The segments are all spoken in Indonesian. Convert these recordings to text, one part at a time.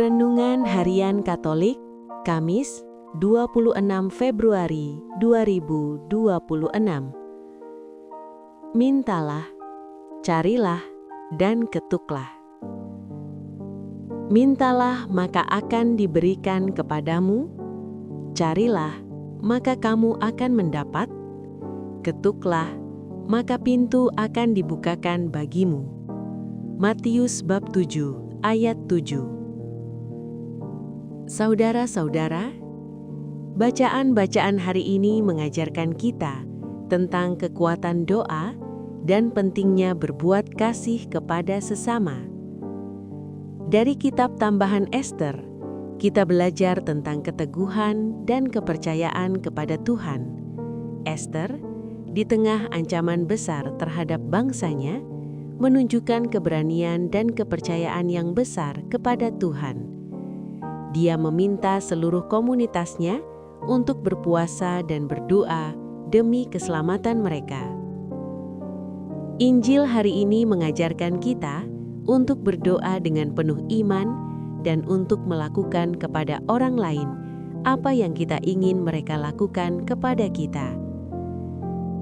Renungan Harian Katolik, Kamis, 26 Februari 2026. Mintalah, carilah, dan ketuklah. Mintalah, maka akan diberikan kepadamu. Carilah, maka kamu akan mendapat. Ketuklah, maka pintu akan dibukakan bagimu. Matius bab 7 ayat 7. Saudara-saudara, bacaan-bacaan hari ini mengajarkan kita tentang kekuatan doa dan pentingnya berbuat kasih kepada sesama. Dari kitab tambahan Ester, kita belajar tentang keteguhan dan kepercayaan kepada Tuhan. Ester, di tengah ancaman besar terhadap bangsanya, menunjukkan keberanian dan kepercayaan yang besar kepada Tuhan. Dia meminta seluruh komunitasnya untuk berpuasa dan berdoa demi keselamatan mereka. Injil hari ini mengajarkan kita untuk berdoa dengan penuh iman dan untuk melakukan kepada orang lain apa yang kita ingin mereka lakukan kepada kita.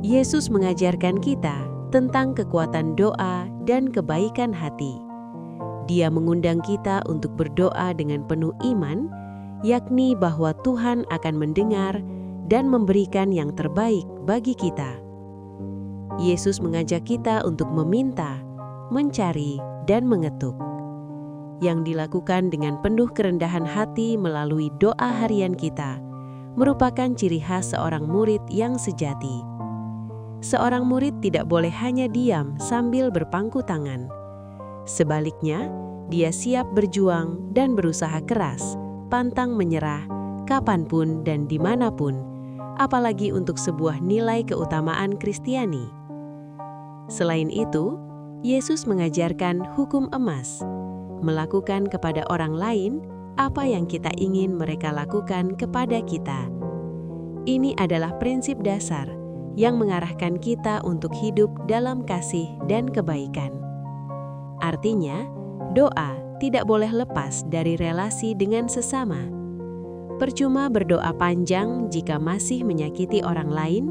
Yesus mengajarkan kita tentang kekuatan doa dan kebaikan hati. Dia mengundang kita untuk berdoa dengan penuh iman, yakni bahwa Tuhan akan mendengar dan memberikan yang terbaik bagi kita. Yesus mengajak kita untuk meminta, mencari, dan mengetuk. Yang dilakukan dengan penuh kerendahan hati melalui doa harian kita merupakan ciri khas seorang murid yang sejati. Seorang murid tidak boleh hanya diam sambil berpangku tangan. Sebaliknya, dia siap berjuang dan berusaha keras, pantang menyerah, kapanpun dan dimanapun, apalagi untuk sebuah nilai keutamaan Kristiani. Selain itu, Yesus mengajarkan hukum emas, melakukan kepada orang lain apa yang kita ingin mereka lakukan kepada kita. Ini adalah prinsip dasar yang mengarahkan kita untuk hidup dalam kasih dan kebaikan. Artinya, doa tidak boleh lepas dari relasi dengan sesama. Percuma berdoa panjang jika masih menyakiti orang lain,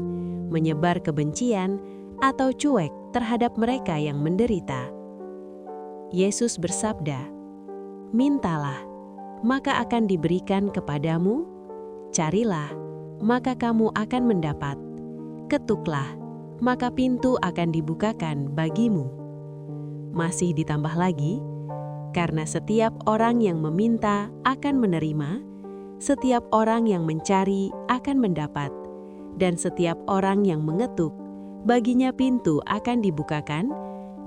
menyebar kebencian, atau cuek terhadap mereka yang menderita. Yesus bersabda, "Mintalah, maka akan diberikan kepadamu. Carilah, maka kamu akan mendapat. Ketuklah, maka pintu akan dibukakan bagimu." Masih ditambah lagi, karena setiap orang yang meminta akan menerima, setiap orang yang mencari akan mendapat, dan setiap orang yang mengetuk, baginya pintu akan dibukakan,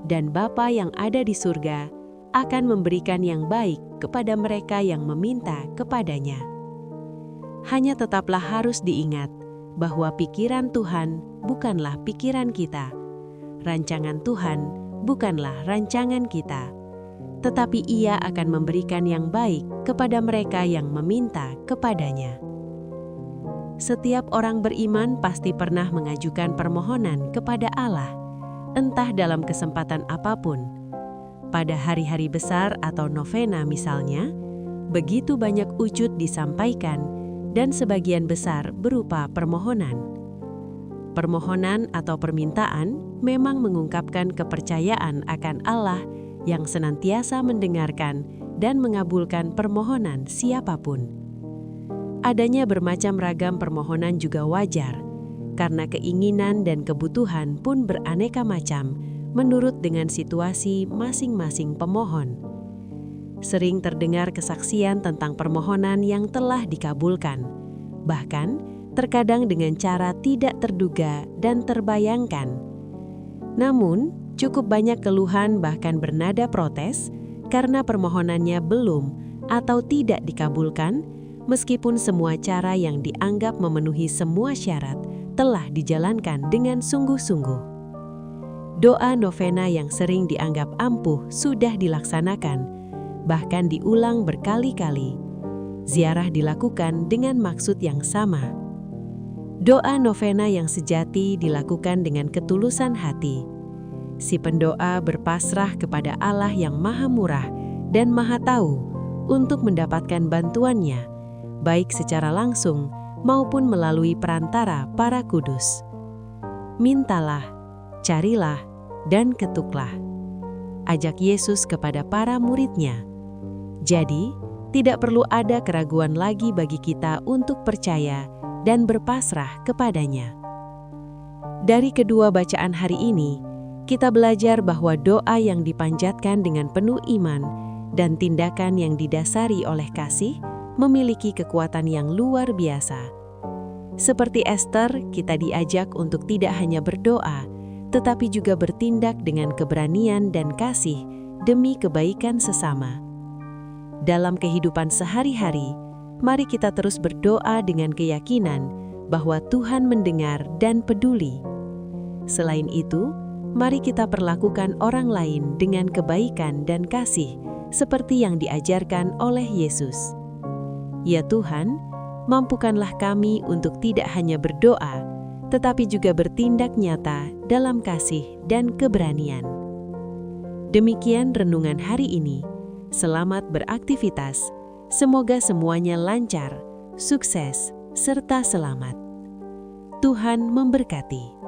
dan Bapa yang ada di surga akan memberikan yang baik kepada mereka yang meminta kepadanya. Hanya tetaplah harus diingat bahwa pikiran Tuhan bukanlah pikiran kita, rancangan Tuhan bukanlah rancangan kita, tetapi Ia akan memberikan yang baik kepada mereka yang meminta kepadanya. Setiap orang beriman pasti pernah mengajukan permohonan kepada Allah, entah dalam kesempatan apapun. Pada hari-hari besar atau novena misalnya, begitu banyak wujud disampaikan dan sebagian besar berupa permohonan. Permohonan atau permintaan memang mengungkapkan kepercayaan akan Allah yang senantiasa mendengarkan dan mengabulkan permohonan siapapun. Adanya bermacam ragam permohonan juga wajar, karena keinginan dan kebutuhan pun beraneka macam menurut dengan situasi masing-masing pemohon. Sering terdengar kesaksian tentang permohonan yang telah dikabulkan, bahkan terkadang dengan cara tidak terduga dan terbayangkan. Namun, cukup banyak keluhan bahkan bernada protes karena permohonannya belum atau tidak dikabulkan, meskipun semua cara yang dianggap memenuhi semua syarat telah dijalankan dengan sungguh-sungguh. Doa novena yang sering dianggap ampuh sudah dilaksanakan, bahkan diulang berkali-kali. Ziarah dilakukan dengan maksud yang sama. Doa novena yang sejati dilakukan dengan ketulusan hati. Si pendoa berpasrah kepada Allah yang Maha Murah dan Maha Tahu untuk mendapatkan bantuannya, baik secara langsung maupun melalui perantara para kudus. Mintalah, carilah, dan ketuklah. Ajak Yesus kepada para murid-Nya. Jadi, tidak perlu ada keraguan lagi bagi kita untuk percaya dan berpasrah kepadanya. Dari kedua bacaan hari ini, kita belajar bahwa doa yang dipanjatkan dengan penuh iman dan tindakan yang didasari oleh kasih memiliki kekuatan yang luar biasa. Seperti Ester, kita diajak untuk tidak hanya berdoa, tetapi juga bertindak dengan keberanian dan kasih demi kebaikan sesama. Dalam kehidupan sehari-hari, mari kita terus berdoa dengan keyakinan bahwa Tuhan mendengar dan peduli. Selain itu, mari kita perlakukan orang lain dengan kebaikan dan kasih seperti yang diajarkan oleh Yesus. Ya Tuhan, mampukanlah kami untuk tidak hanya berdoa, tetapi juga bertindak nyata dalam kasih dan keberanian. Demikian renungan hari ini. Selamat beraktivitas. Semoga semuanya lancar, sukses, serta selamat. Tuhan memberkati.